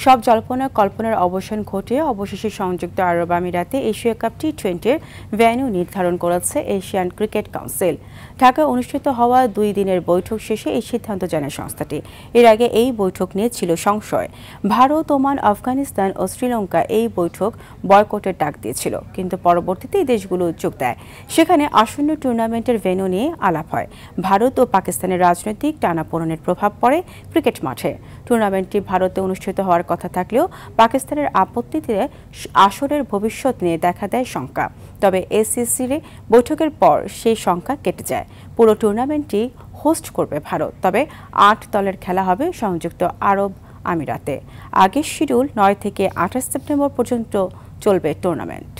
সব জল্পনা কল্পনার অবসান ঘটিয়ে অবশেষে সংযুক্ত আরব আমিরাতে এশিয়া কাপ টি-20-র ভেন্যু নির্ধারণ করেছে এশিয়ান ক্রিকেট কাউন্সিল। ঢাকায় অনুষ্ঠিত হওয়া 2 দিনের বৈঠক শেষে এই সিদ্ধান্ত জানায় সংস্থাটি। এর আগে এই বৈঠক নিয়ে ছিল সংশয়। ভারত, ওমান, আফগানিস্তান ও শ্রীলঙ্কা এই বৈঠক বয়কটের ডাক দিয়েছিল, কিন্তু পরবর্তীতে এই দেশগুলো যোগ দেয়। সেখানে আসন্ন টুর্নামেন্টের ভেন্যু নিয়ে আলাপ হয়। ভারত ও পাকিস্তানের রাজনৈতিক টানাপোড়েনের প্রভাব পড়ে ক্রিকেট মাঠে। টুর্নামেন্টটি ভারতে অনুষ্ঠিত হওয়ার কথা থাকলেও পাকিস্তানের আপত্তিতে আসরের ভবিষ্যৎ নিয়ে দেখা দেয় শঙ্কা। তবে এসিসির বৈঠকের পর সেই শঙ্কা কেটে যায়। পুরো টুর্নামেন্টটি হোস্ট করবে ভারত, তবে 8 দলের খেলা হবে সংযুক্ত আরব আমিরাতে। আগের শিডিউল 9 থেকে 28 সেপ্টেম্বর পর্যন্ত চলবে টুর্নামেন্ট।